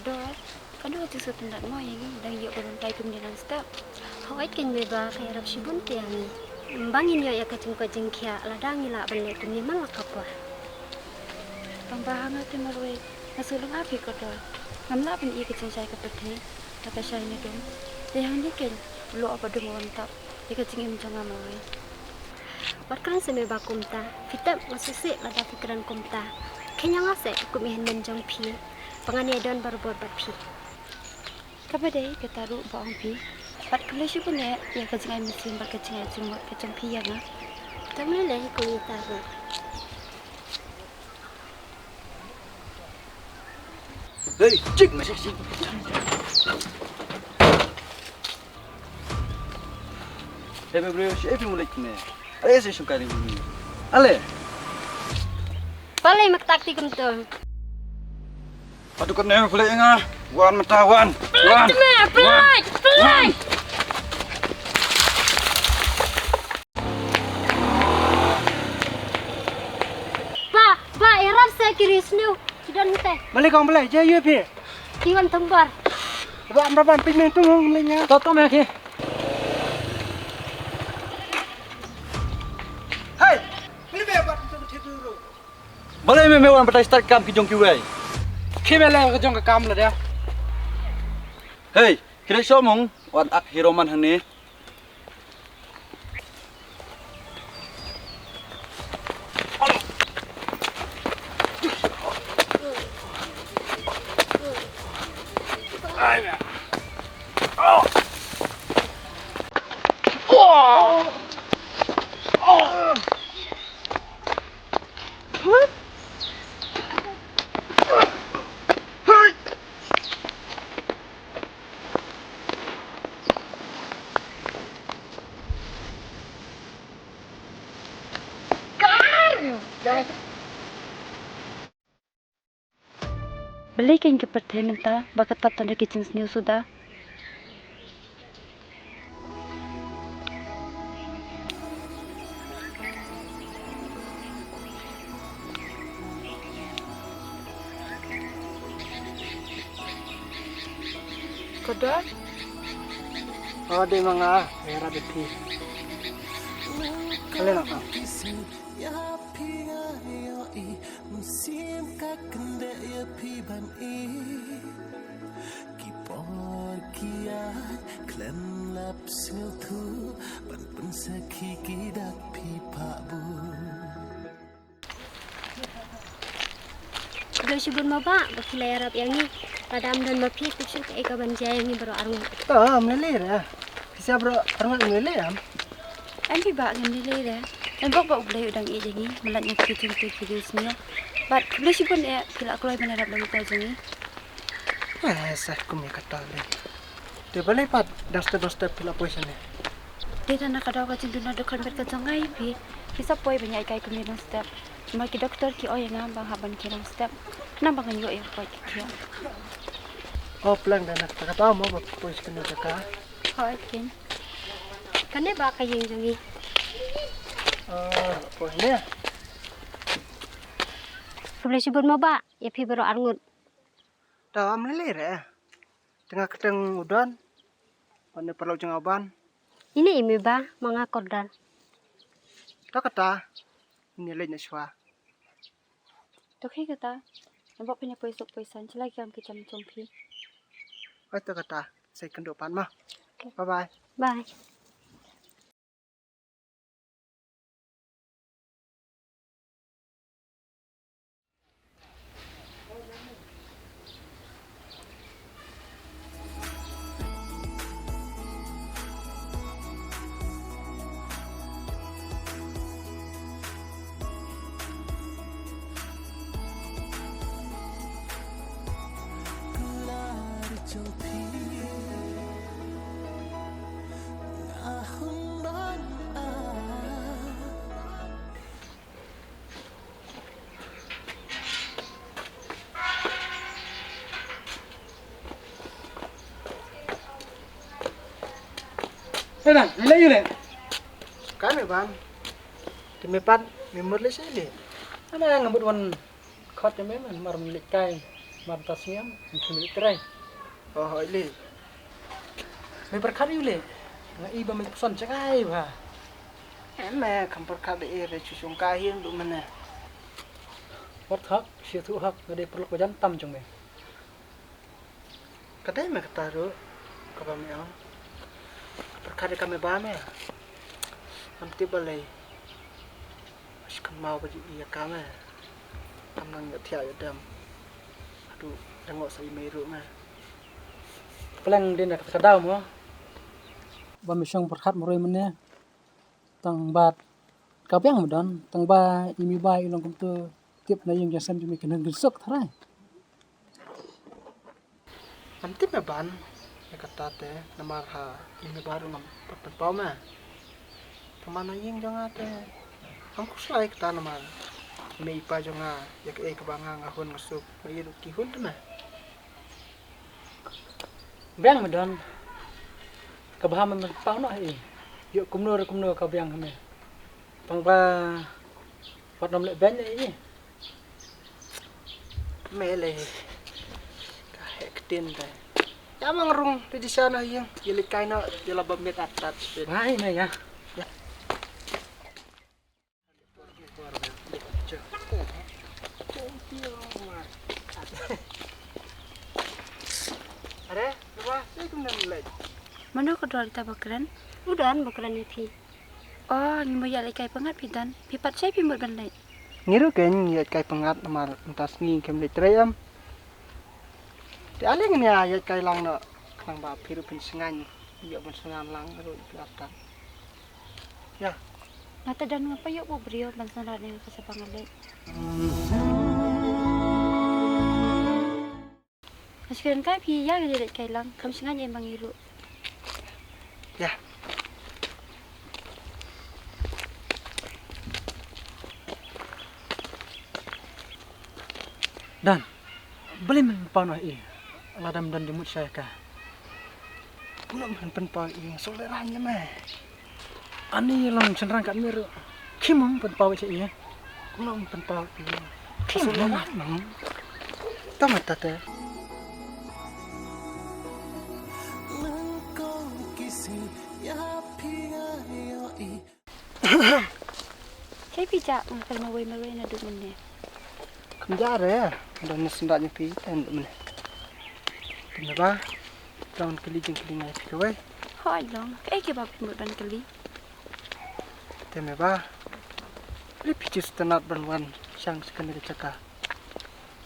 Kedua, kadang itu sependat mau yang dah yuk beruntai kemudian step. Hawai kan beba kayak rap sibun tiang. Bangin yo ya kacung kia ladang ila balik kemudian lah kapwa. Pembahangan tu marui nasulung api kedua. Ngamla pun iya kacung saya kepetih. Tapi saya ni dong. Yang ni kan lo apa dong mantap. Iya kacung im jangan marui. Barkan semeba kumta, fitab masisi lada fikiran kumta. Kenya ngase kumihan menjong pi, pangani don baru buat pi. Kapadai ketaru baong pi. Bat kulishi pun ya kajingai mesin bat kajingai cumot kacang pi ya ngah. Tamai leh kumi taru. Hei, cik masih cik. Hei, bro, siapa mulai kini? Ada sih suka ni. Ale. Palai maktakti kumtum. Aduh kan yang boleh ngah. Wan metawan. Wan. Pelai. Pak, Arab saya kiri sini. Sudah nete. Balik kau balik, jaya pi. Kiwan tembar. Berapa pingin tu ngomongnya? Toto macam. Hey, beli berapa tu dulu? Boleh memang orang start kam kijong kiwai. Kemana ke jong ke kam lah dia? Hei, kira somong wan ak hiroman hane. Balik yang kepercayaan minta, bakat tanda kitchen news sudah. Kedua, Oh, dia mangga, era beti. Kalian apa? kalau sibun maba, bakilai Arab yang ni, pada amdan mapi, picture ke eka banjai yang ni baru arung. Oh, melir ya. Bisa bro, orang melir ya. Anti bak ngendile dah. Dan bak boleh udang i jangi, melatnya kitchen video sini. But kalau sibun ya, bila aku lagi menarap dalam kau jangi. Sah kumi kata le. Dia balik pat dosta pila poison ni. Dia tak nak kau kacang dunia dokter berkacangai pi. Bisa poi banyak ikai kemudian step. Maki doktor ki yang ngambang haban kiram step. Nambang yo ya poi kia. Oh, pelang dah nak kata mau buat poison kena cakap. Hai kin. Kane ba kayeng jangi. Oh, poison ni. Kalau sibun maba, ya pi baru arung. Dah melir ya. Tengah keteng udan. Pada perlu jengaban. Ini imi ba manga kordan. Tak kata. Ini lain neswa. Tokhi kata, nampak punya poisok poisan celai kam kicam compi. Oh, tak kata. Saya kendopan mah. Bye bye. Bye. Mana? Nilai yule. Kami ban. Temepat member le sini. Ana ngambut wan khot te memang mar milik kai. mantasnya mungkin terai. Oh ini. May berkat yule. Nga iba may pesan cakai ba. Eme kampar kada ere susung kahin du mana. Wat hak sia tu hak ngade perlu ko jantam jong me. Kadai me kataru ka ba me on. Kampar kada kami ba me. Am tibalai. Mas kan mau baju iya kame. Am nang tia ya dam. Aduh, tengok saya meru mah. Pelang din nak kadau mo. Ba mi syang berkat moroi mene. Tang bat kabyang medan tang ba imi ba ilong kum tu tip na yung jasam jumi kena gilsok tharai. Am tip me ban. Ya kata te namar ha ini baru ngam pau mah. Pemana ying jong ate. Am kuslai kata namar. Me ipa jong a ya ke kebangang ahun masuk iru kihun tu mah. Byang medan. Kabaham men pau no hi. Yuk kumno ka byang hame. Tang ba pat nom le ben ni. Mele kahek tin deh. Ya mangrung di sana yang jelik kaina jela bamit atat sped. Mai me ya. Are, coba saya kena mulai. Mana ko dol ta bakran? Udan bakran ni thi. Oh, ni mo ya lai kai pangat pidan. Pipat sai pi mut ban lai. Ngiru kan ya kai pengat namar entas ngi kem le trayam. Di aling ni ya kai lang no kang ba piru pin sengan. Ya ban sengan lang ro piatan. Ya, Mata dan ngapa yuk mo brio ban sana ni ka sa pangalay. Maskan kai pi ya gele kai lang kam singan yang mangiru. ya. Dan boleh men pau no hi. Ladam dan dimut saya ka. Belum pen pau ing solerannya mah. Ani lang senrang kat mir. Kimong pen pau se ya. Belum pen pau ing soleran mang. Tamat tata. Sai pi ja ngakal mawai na du men ne. Kenjara ada nesendaknya pi dan mana. Kenapa? Tahun kali jeng kali ngai pi kawai. Hoi long, kai ke bab mut ban kali. Kenapa? Beli picis tenat banwan sang sekali cakap.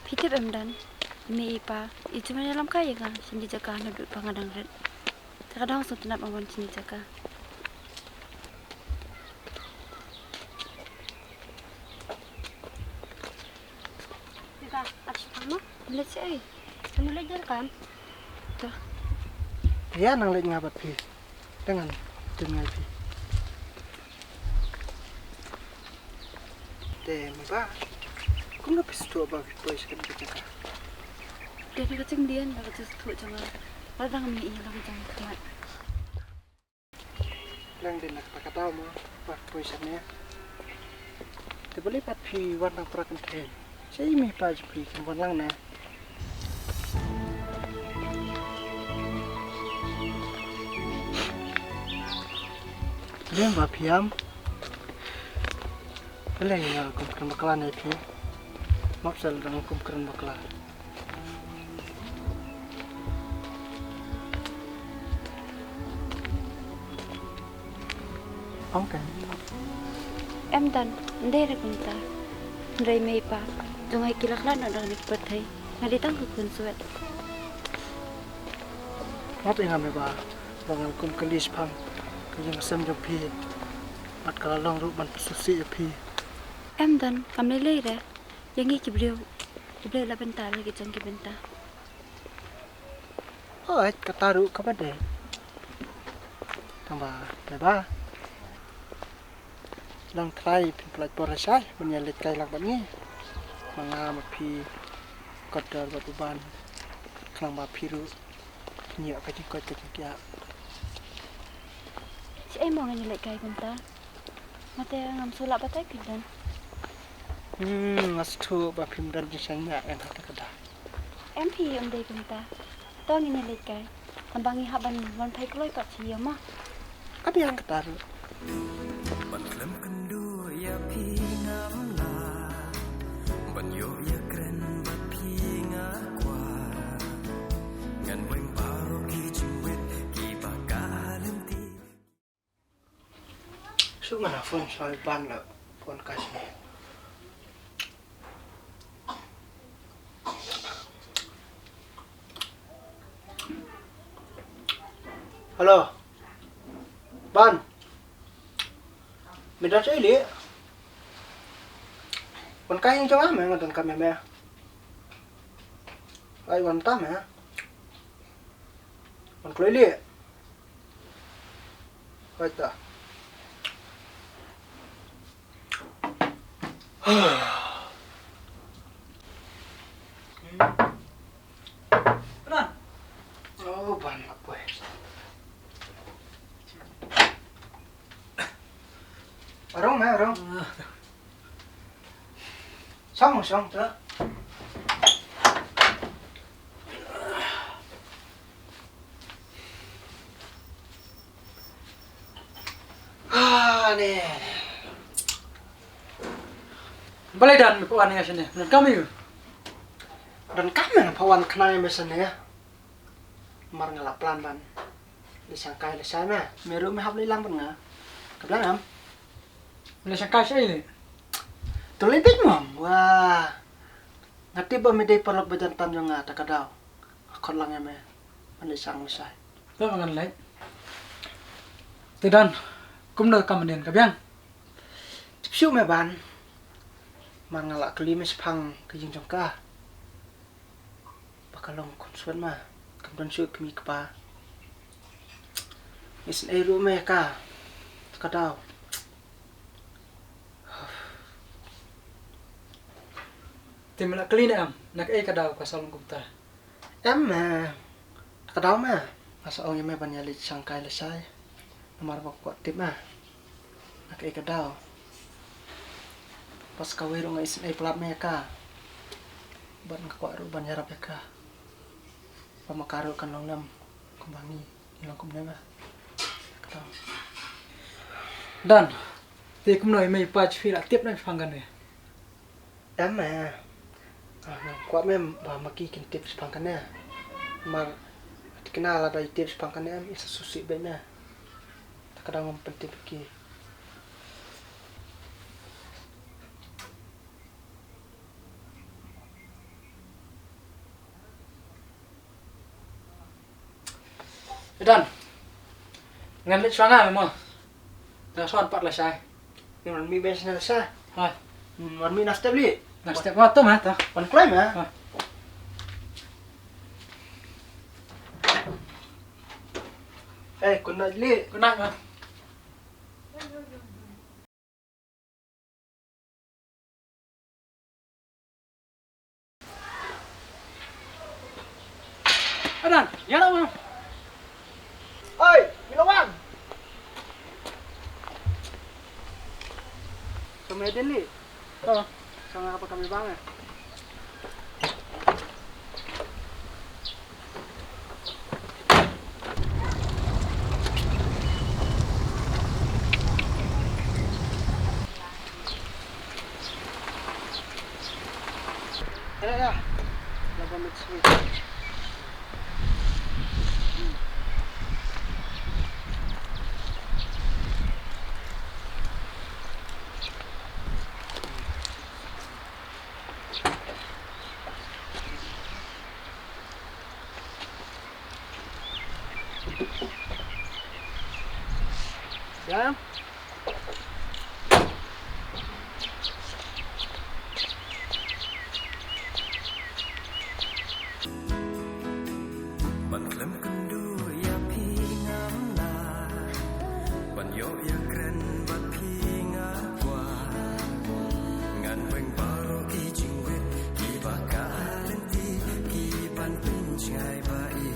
Pitip dan mi ipa, itu mana dalam kaya kan sini jaka na du pangadang red. Terkadang so tenat mawan sini jaka. Kita asyik kamu, lihat sih. Kamu lihat kan? Tuh. Ya nang lek ngabat pi. Dengan ngai pi. Kenapa? Kung na pisto ba pi sekali cakap. Dia nak kecing dia nak kecing tu jangan. Kadang mi ilang jangan kemat. Lang din nakapakataw mo. Pa pi sana. Tebali pat pi warna perakan tren. Saya mi pa pi kan lang na. Dia ba piam. Boleh ya kumpulan bakalan ni pi. Maksal dengan kumpulan bakalan. Okay. Em dan, ndai ra kunta. Ndai mai pa, jungai kilaklan na dang nikpathai. Ngalitang ku kun suet. Mat ingat me ba. Bangal kum kalis pam. Kayang sem jong pi. Mat kalang ru ban susi pi. Em dan, kam lelai ra. Yang ki brio. Brio la benta lagi jang ki benta. Oh, kataru kabade. Tambah, ba. Lang try pin pelat porasai menyalit kai lang bani. Manga mapi kodar batuban. Klang ba piru. Nyak kacikot kacikya. Si em mau ngani lai kai benta. Mate ngam sulak batai pidan. Mas tu ba pim dan bisanya en hata kada. phi đây cùng ta to như này cái làm bằng haban wan phai kloi pat chi ma Ada yang ketar. Ban klem kendu ya pi ngam la ban yo ya kren ba pi nga kwa ngan weng paro ki ching wit ki ba ka lem ti Su mana phone soal ban la phone kasih. Halo. Ban. Mình đã chơi lý. Còn cái cho á mẹ ngon tận cầm mẹ. Ai còn tắm mẹ. Còn lấy lý. Coi ta. Benar. Oh, ban apa ya? Arong mẹ arong. Xong rồi xong đó. Nè. Balai dan ko ani sini. Benar kami. Dan kami pawan kenal yang biasa nih. Mar ngelap pelan ban. Disangkai lesai meh. Meru meh hap lilang pun nggak. Kebelan am. Benar sangka saya ini. Tulitik mom. Wah. Ngati ba midai perlok bejantan yang nggak tak kadau. Akon lang meh. Melisang lesai. Tuh mangan lain. Tidak. Kum dah kamen kabiang. Siu meh ban. Mar ngelak kelima sepang kejing jongka. Bakalong konsuan mah. Kemudian siu kemi kepa. Isin eru meh ka. Tak kadau. Tim nak clean am. Nak kadau ka salong kumta. Em mà cái đó mà sao ông em mẹ bạn nhà lịch sang cái là sai mà bọc quạt tiếp mà cái đó pas kau itu nggak isin pelap mereka ban quạt ru ban nyarap mereka pemakaru kan long nam kembangi hilang kumnya mah cái đó Dan. Thì kum noi mai pa chfi la tiếp nai phangan ne. em mà quạt mem bà maki kin tips pangkan ya mar kenal ada tips pangkan em isa susi bena tak kadang penting pergi Dan. Ngan lek swanga memang. Dah soan pat la sai. nhưng mà mi bên sana sa Hai. mà mi nastep li Nah, setiap waktu mah ta. pan klaim ya kun nak li Kena mah. Dan, ya lah mah. ơi mi lo bang sama den li Apa? sama apa kami bang ya ya dapat mix ya ban klem kendu ya pi ngam la ban yo ya kren ba pi nga kwa ngan weng paro ki ching wit ki ba ka lem ti ki ban pin chai ba i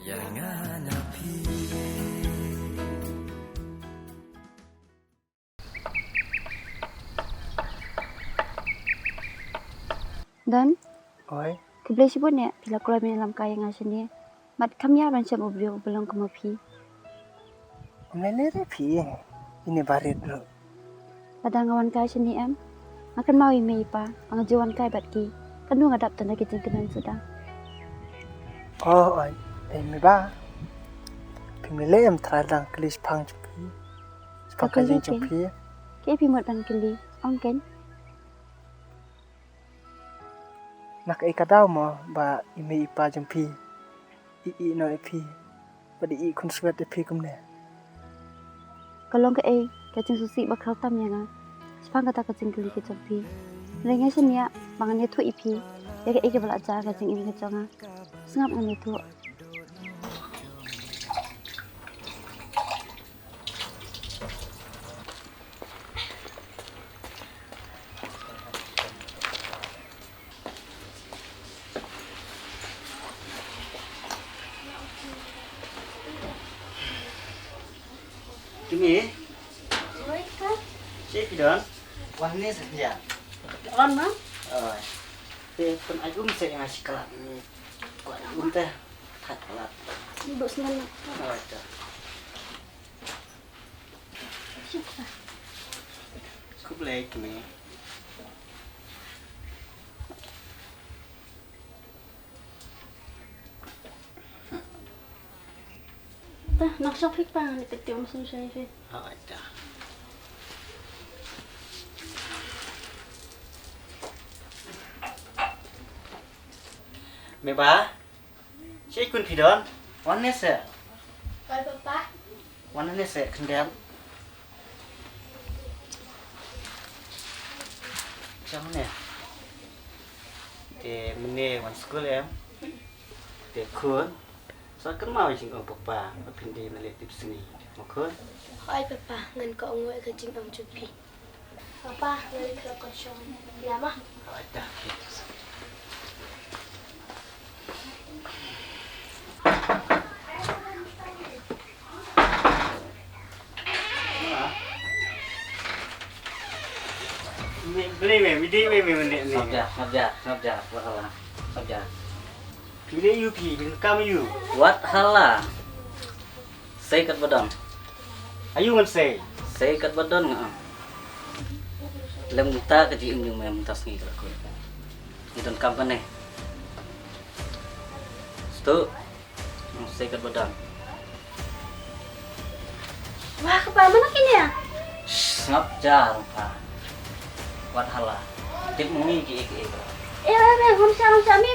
ya nga na pi Dan oi Kebelah sibuk ni, bila keluar min dalam kaya ngan sini. Mat kamya ran siap mobil belum ke mapi. Melere pi. Ini barit lo. Padang awan kaya sini makan mau ime pa, angajuan kaya batki. Kanu ngadap tanda kita kenan sudah. Oh, ai me ba. Pimile tradang kelis pang pi. Sepakai jeng pi. Kaya pimot ban keli, ongken. Nak kadau mo ba ime ipa jeng pi. I no pi. Ba di kun swet pi kumne. Kalau ke kacang susi bakal tam yang sepang kata kacang keli ke jampi. Lengai sini bangannya tu ipi. Ya ke belajar kacang ini kacang sengap ngan itu. Kimi. Cik Don. Wah ni saja. On mah? Oh. Te pun ajum saya ngasih kelap ni. Kuat teh. Tak kelap. Duduk senang. Oh, itu. Cukup lagi Kimi. Dah, nak shopping pa ni peti mesin saya ni. Oh, itu. Meba. Cik kun pidon. Wan ni se. Oi papa. Wan ni se kendam. Macam ni. Te mene wan school Te kun. So kan mau jing ong papa, pindi na letip sini. Makun. Oi papa, ngan ko ngoi ka jing ang chupi. Papa, ngan ko ko shon. Lama. Oh, dah gitu. Beli video ni. Ngabja, wahala. Ngabja. Video UP, bin kamu you. Wat hala. Say kat badon. Ayu ngan say. Say kat badon nga. Lem ta ka ji ing mem tas ngi ka ko. Idon kam kan Stu. Say kat badon. Wah, kepala mana kini ya? Ngabja pa. Wat hala. Tip mungi ki ik. Hum sa mi.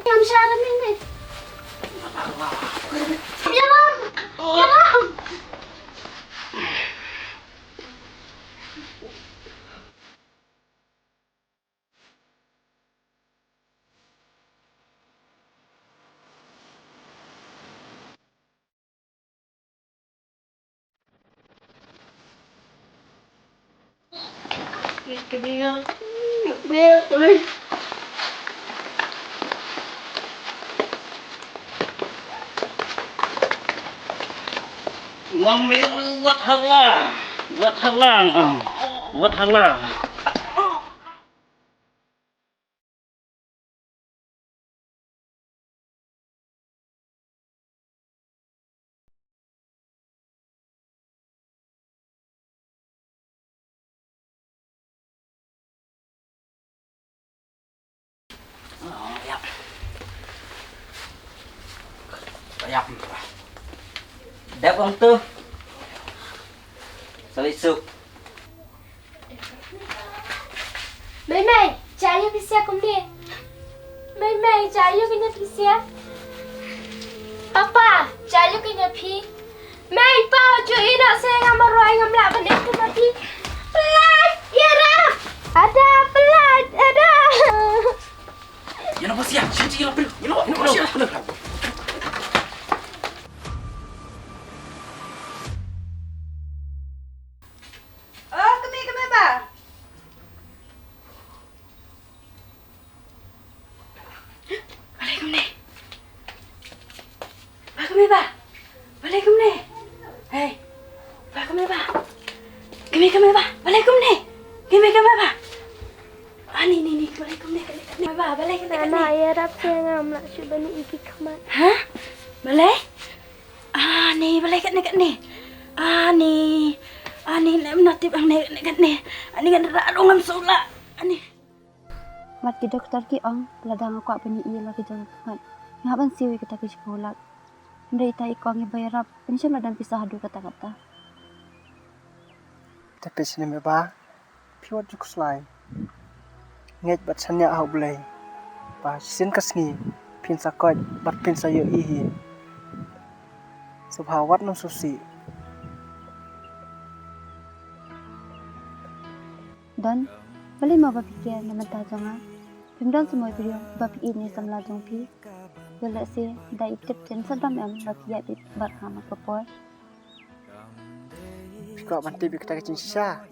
Hum sa mi. Ya lam. Mami wat hala. Wat hala. Wat hala. Yap. Đẹp ông Tư. Salih suk. Mày, chạy vô cái xe cùng đi. Mày, chạy vô cái xe. Papa, chạy vô cái nhà phi. Mày, bao cuy nak saya ngam roy ngam lak benda tu mati. Pelat, ya dah. Ada pelat, ada. Ya nak siap. Sini lah perlu. Ya nak siap. Ni, balik kum ni. Ba, balik ni. Nana ya rap saya ngamla syubani iki kaman. Hah? Balik? Ni balik kat ni. Ni natib ang ni. Ani kan rarong am sula. Ani. Mat ki doktor ki ang ladang aku apa ni iya lagi jang mat. Ngapan siwi kita ki sekolah. Ndai tai ko ang bayarap. Pensya madan pisah adu kata-kata. Tapi sini me ba piwat juk slai nget bat sanya au blai ba sin kasngi pin sakot bat pin sayo ihi subhawat no susi Dan balik mau berfikir nama tajanga. Pimdan semua video bapi ini samla jong pi. Belak si dai tip jen sedam am baki ya bit barhama kepoy. kok banti bi kita kecing sisa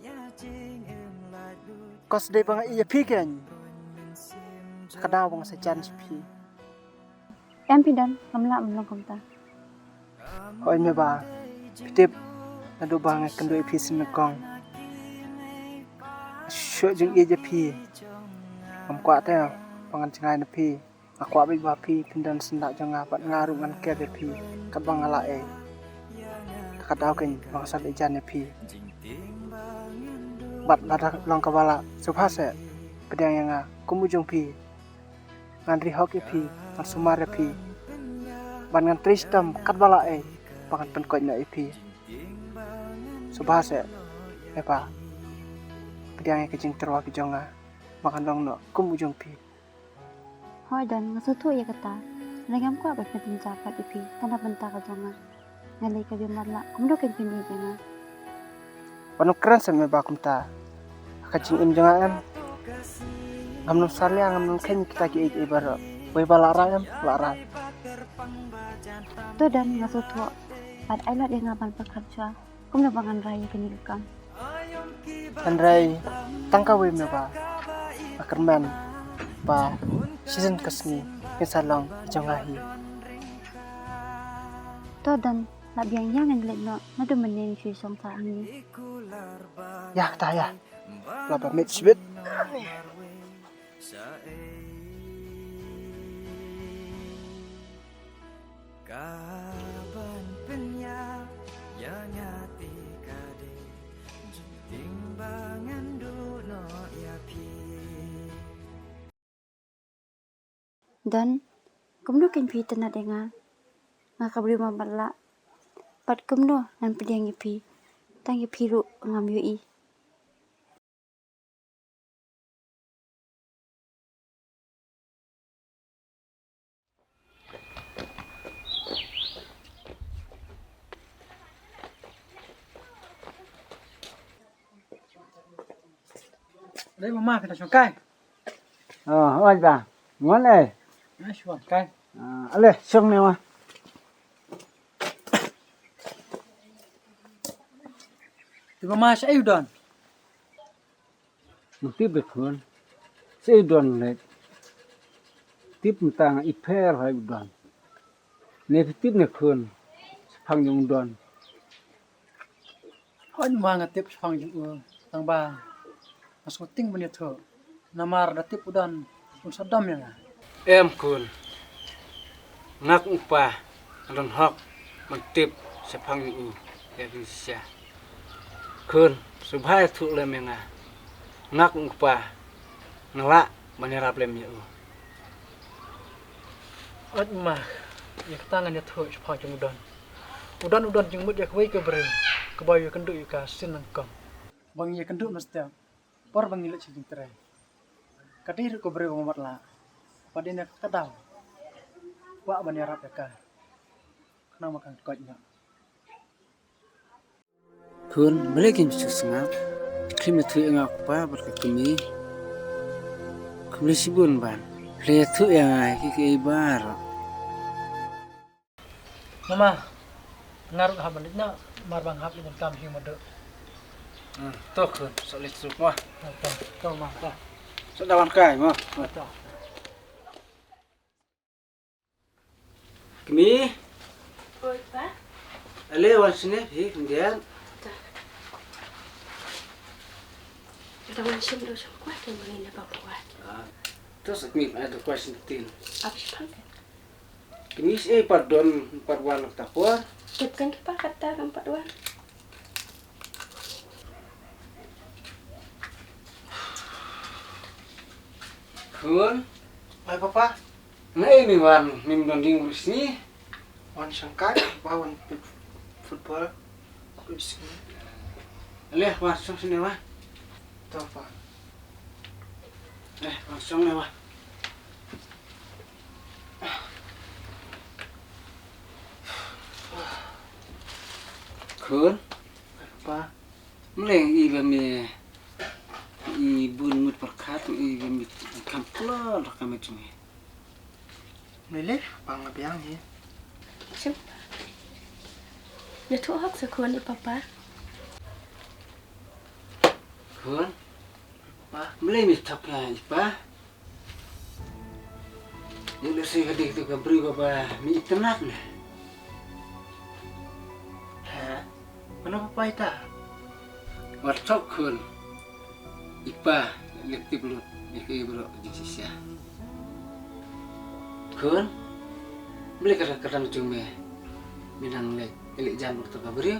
kos dei bang iya pi kan kadang bang sejan pi Em pindan kamla melong komta. oi me ba pitip nadu bang kendo pi sin kong syo jeng iya pi am kwa te pangan cengai na pi aku abi ba pi pindan sendak jang apat ngarungan ke pi kat bang ala kadau kan bangsa ijan pi bat badak long kabala subhase pedang yang kumujung pi ngandri hoki pi ngan sumare pi ban ngan tristam kat bala pangan penkoi na pi subhase epa pedang yang kecing terwa ki jonga makan long no kumujung pi Hoi dan ngasutu ya kata. Lagam ko abad natin japat ipi tanda benta ka jonga. Ngalay ka bimarla kumdokin pindi janga. panu keren sama bakum ta kacing im jangan am num sarlia am num ken kita ki ibara boy balara lara To dan ngasutu pad ailat yang ngapan pekerja kumdabangan raya kenyilkan. andrai tangka we me ba akerman ba season kasni kesalong jangahi To dan labiang yang ngeleno nadu meneng sui song sa angin. ya ta ya laba mit sibit Kaban penya ya nyati kade timbangan duno ya pi Dan kumdokin pi tena dengar ngakabri mamarla pat kumno nan pediang ipi tang ipi ru ngam yui. Đấy mà phải là xuống cay. Ôi bà, ngon này. Đấy xuống cay. Lên, xuống này mà. Thì mà sẽ yêu đòn. Một tiếp biệt hơn. Sẽ đoàn này. Tiếp một tàng ít phê phải đoàn. Nếu tiếp này hơn. Phang dùng đoàn. Hoi mà ngat tiếp phang yung tang ba. Masuk ting menit thở. Namar da tiếp udan. Un sadam yang. Em kun. Ngak upa. Andon hok. Man tiếp sẽ phang dùng. Em sẽ. Kun. Subhai thuk lem yang. Ngak upa. Ngelak. Menyerap lem yang. Hoi mà. Ya tangan ya thở phang yung udan. Udan yung mut ya kway ke bere. Kebayu kendu yu ka sinang kong. Bang ya kendu mesti. Por bang ilat sing terai. Kadir ko bere umat la. Padina kadau. Wa ban yarap ya ka. Kena makan kotnya. Kun. Balikin bisa sengap. Krim itu yang aku pa berkat kami. Kami sibun ban. Lihat tu yang kiki ibar. Mama. Ngaruk haban ditna marbang hap dengan kam sing mode. Tuh kun. Solit semua. Tuh mah. Sedawan kai mah. Tuh. Kami. Oi, Pak. Ale wan sini kemudian. Tangan sim do sam kuat yang mengenai bapak. Terus ngip ada question tin. Apa sih pang? Kinis pardon parwan tapor. Kan kita kata kan 4 wan. Kun, Ay papa, nai mi wan mim donding rusni. wan sangkat, wan football, di sini. Leh masuk sini wah. Tahu pa. Langsung nih wah. Kun, Pa, meleng iba mi ibun mut perkat iba mi kamplo kami cumi. milih pang biang ni. Sim. Ya tu hak sekuan ni papa. Kun, Pa, meleng mi tapnya iba. Yang lesi kadik tu kabri bapa mi tenak nih. ha. Mana papa ita? Warcok kun, iba lekti belut ikai bro jisya. Kun, beli kadang-kadang cuma minang lek elik jamur tu kabri.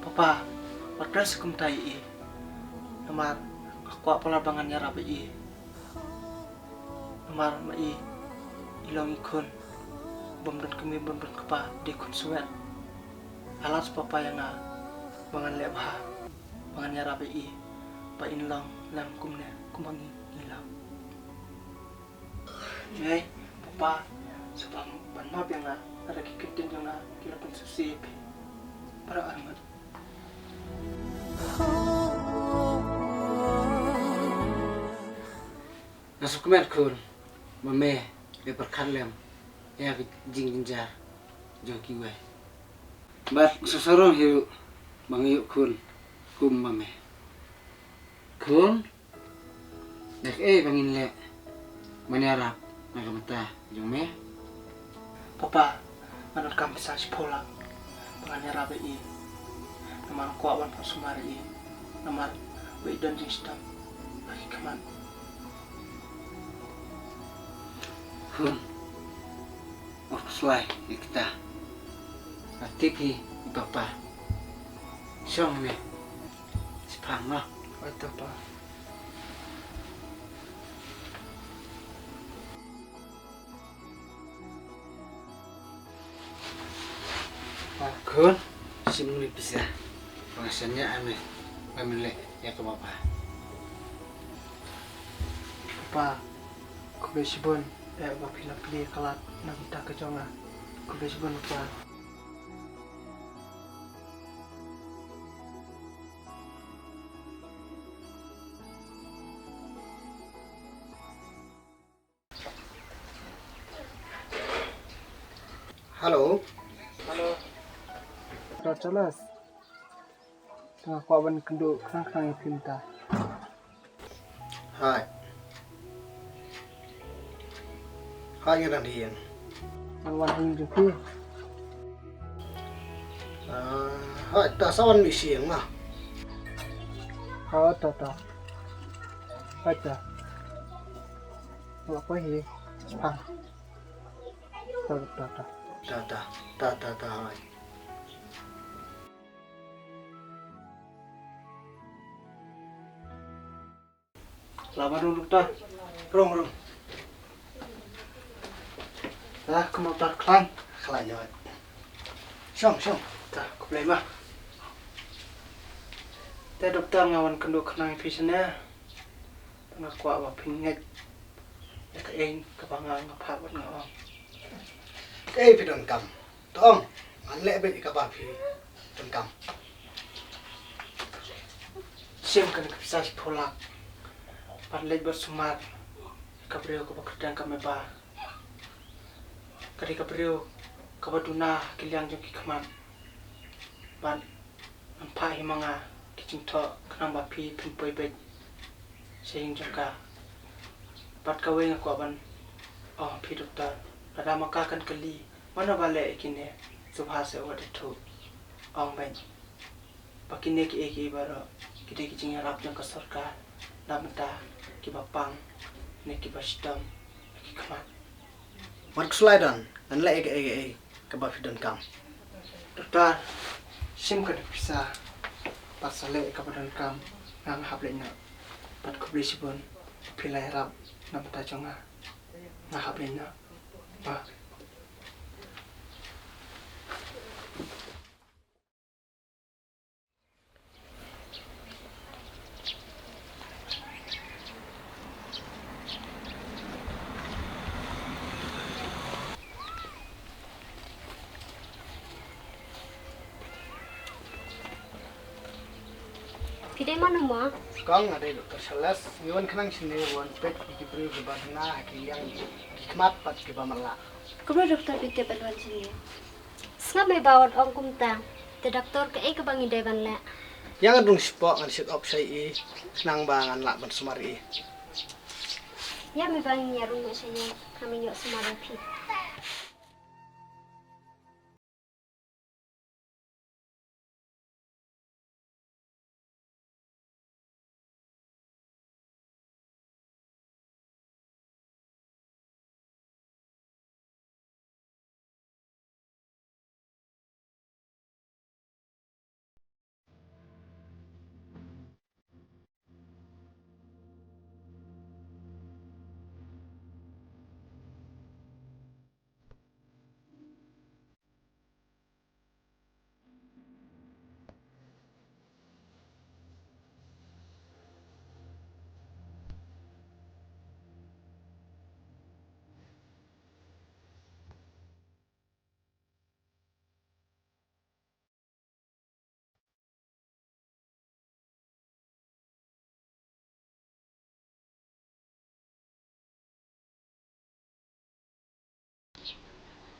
Papa, waktu sekum tai i. Namar, aku apa labangannya rapi i. Namar ma i. Ilong ikun. Bom dan kemi bom dan kepa di kun suet. Alas papa yang na bangan lebha. Bangannya rapi i. Pa inlong lam kumne kumangi ilang. Hey, papa, sebang ban map yang na ada kikitin yang na kila pun susip. Para armat. Nasib kemer kun, mame perkan lem, ya jing jinjar, joki we. Bat sesorong hiu, bang yuk kun, kum mame. Kun, dek bangin le, menyarap, naga mata, jome. Papa, manut kami sa sekolah. Bangannya rapi i. Namar kuawan pak sumari i. Namar weidon jing stam. Lagi keman. Kun, selai kita, tipi bapa, siang me, sepang lah. Waduh pa. Kun, si muli bisa, pengasannya ame, pemilik ya ke bapa. Papa, ku besibun. Bapi nak pilih kalat nak kita ke jonga. Ku besibun papa. Halo. Halo. Dah jelas. Tengah kawan kenduk kerang-kerang pinta. Hai. Hai yang dian. Wan hing jupi. Hai, tak sawan mi siang lah. Oh, tata. Baca. Apa hi? Sepang. Tata. Tak, hai. Lama dulu dah. Rong. Dah, kamu tak klan. Khlai rồi. Xong. Dah, aku boleh mah. Teh dokter ngawan kenduk kenang pisahnya. Tengah kuat apa pingat. Ya ke eng kebangang ngapa buat ngawang. Phi đòn cầm. Tông, anh lẽ bên các bạn phi đòn cầm. Siang kan bisa sepolak. Parlej bersumar. Kabriyo ko bakadang kami ba. Kari kabriyo kabaduna kiliang jong kikaman. Ban ampai mga kicing to kanang bapi pimpoy bed. Saying jong ka. Pat kawin ako ban. Oh, pi doktor. Pada makakan kali. Mana balik ikine. Subhasa wadah tu. Ong ben. Pakine ki eki baro. kita kicing harap yang kesorka, damta, kibapang, ne kibasdam, kikamat. Mat kesulaidan, an le ege kebab hidon kam. Dokter, sim kada bisa pasale kabadan kam nang hablenya. Pat kubli sibun pilai rap damta jonga. Nang hablenya. Ba. Pidai mana ma? Kong ada dokter Salas, ngiwan kenang sini wan pet dikibri kebadna yang hikmat pat kebamala. Kau doktor pidai bantuan sini. Sengap may bawat ong kumta. Te doktor ke ke bangi day banla. Yang adung spok ngan sit op sai nang bangan lak ban sumari. Ya may bangi nyarung mo saya kami nyok sumarapi.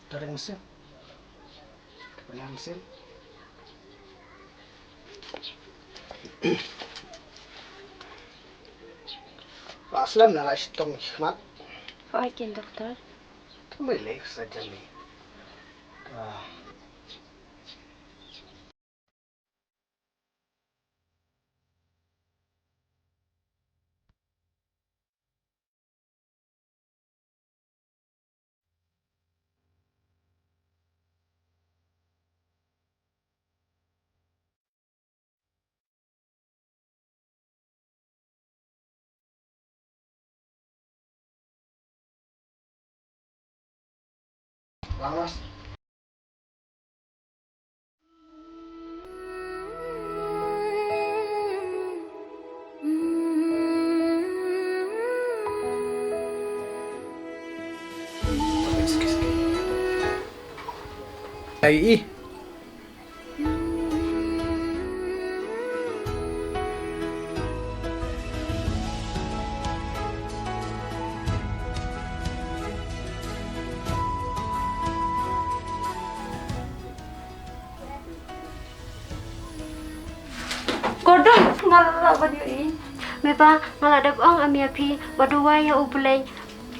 Dari mesin. Dari mesin. Pak Aslam nak istong hikmat. Faikin dokter. Boleh saja ni. Lawas. Ai. Kodong ngala badu i. Meba ngala dab ong ami api badu waya ubulay.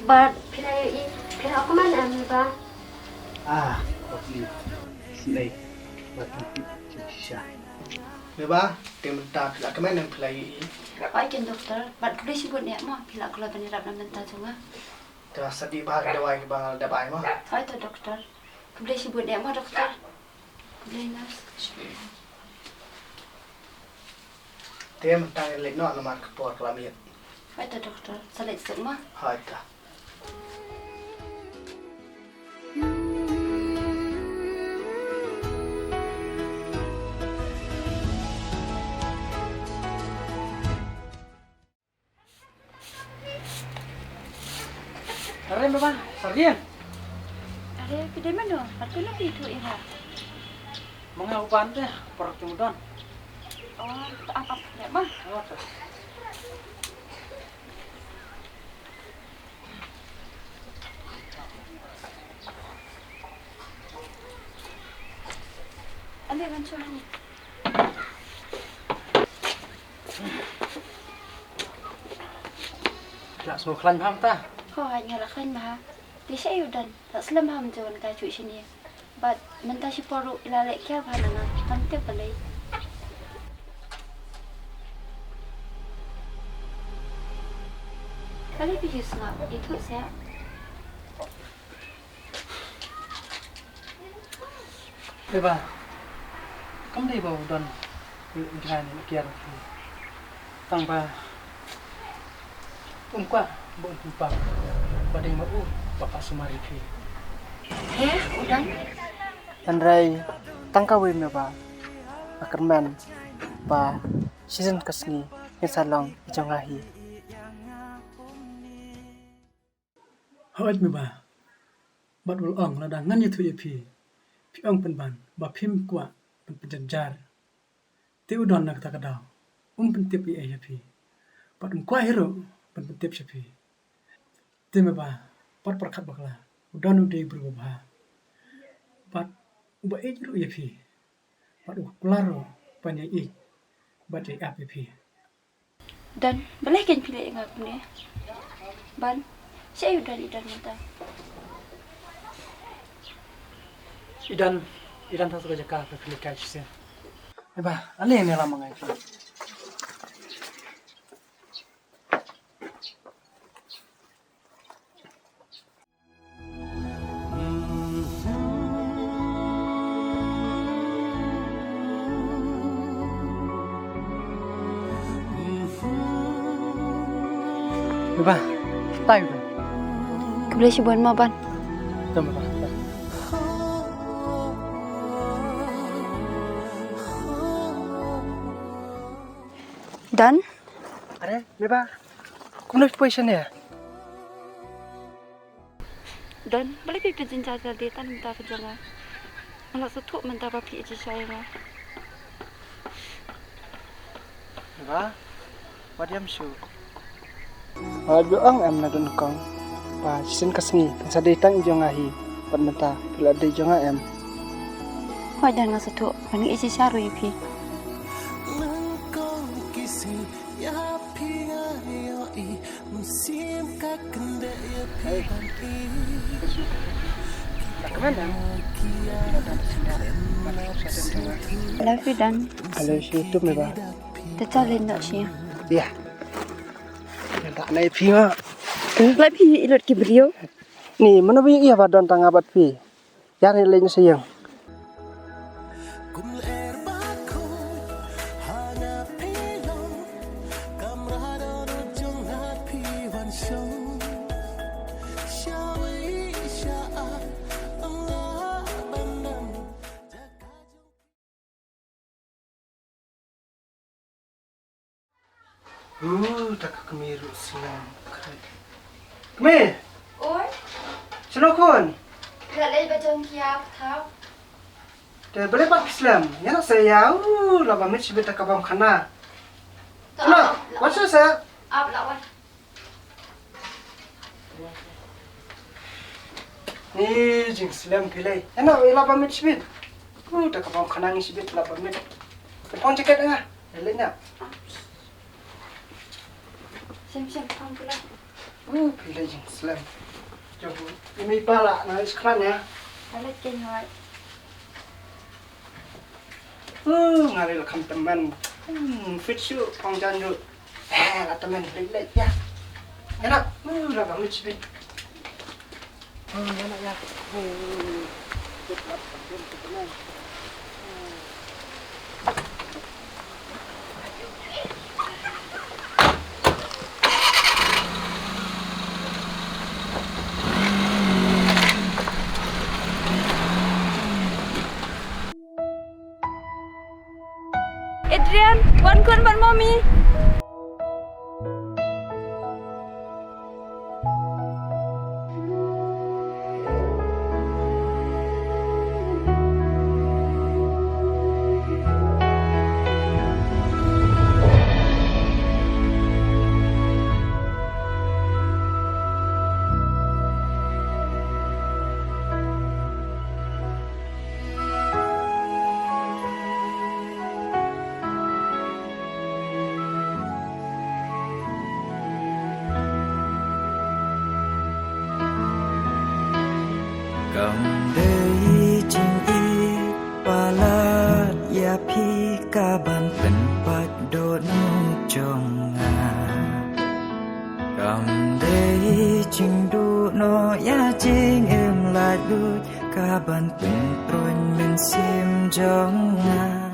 Bad pilay i. Pilay ako man ami ba? Kopi. Silai. Batu kisah. Meba, tim tak nak kemen yang pelai. Faikin dokter. Bat kulis sibut ni mah pila kula banirap nam benta jonga. Terasa di bahar dawai ke bang dabai mah. Fai tu dokter. Kulis sibut ni mah dokter. Kulis nas. Tim tak lek nak nomor kepor kelamit. Fai tu dokter. Salit sik mah. Hai ta. Karen ba? Sardian. Ada pidai mana? Aku nak itu ira. Mga uban teh, porok cumudon. Oh, apa ni mah? Oh, tuh. Ambil bancuan ni. Tak semua kelan paham ta? Kau hanya lakukan mah. Di saya udan. Tak selam ham jawan kau cuci sini. But mentah si poru ilalek kia panana. Nanti boleh. balik pergi sengap itu saya. Beba, kamu dah bawa don jangan kiar tanpa umpa bon umpa pada mau bapak sumari fi. Udah. Andrai tangkawi beba akerman pa season kasni yang salong ijangahi. Hawat beba, bat ul ong la dangan itu fi. Pi ong penban ba phim kwa penjanjar. Ti udon nak takadaw. Pentip i fi. Pat kwa hero pentip fi. Ti beba pat perkat bakla. Udon udah berubah. Pat uba ejru fi. Pat klaro panya i. Bat i ap fi. Dan boleh kan pilih yang aku ni. Ban, saya udah minta. Idan tak suka jaka pilih kasih. Beba, aneh ni lama ngai. Beba, tahu dah. Boleh si buan maban. Tama ba? Dan Are, beba. Kamu nak position ya? dan boleh pergi penjara tadi tan minta kerja. Anak setuk minta bapi aja saya lah. Beba. Wadiam su. Doang em na don kong. Pa season kasni sa datang ijangahi. Pat menta pila de janga em. Kau jangan setuk, paling isi saru ipi. Kemana? Love you dan Kalau YouTube beba. tercalin tak sih. Ya. Tak naik pinga. Lagi ilot kibrio. Ni, mana punya iya badon tangabat pi. Yang ni lain sayang. Tak kemiru siang. Kemir. Oi, Senokon. galai bajang kiap tau. Dia boleh pak Islam. Ya nak saya. Laba mit sibet kabam khana. Nah, macam saya. Ap lawan. Ni jing Islam kilai. Ya nak laba mit sibet. Tak kabam khana ni sibet laba mit. Kepon ceket ngah. Elenya. Siap-siap kamu pula. Pilih jing Islam. Coba ini pala na iskran ya. Alat kenyal. Ngaril kam teman. Fit shoe pangjan ju. Lah teman relate ya. Enak. Laba mit sibet. Enak ya. Adrian, wan kun ban mommy. Cầm đây chinh y palat ya pi ka ban pen pat don chong nga cầm đây chừng đu nó ya ching em lại đôi cả bàn tình trôi mình xiêm trong ngà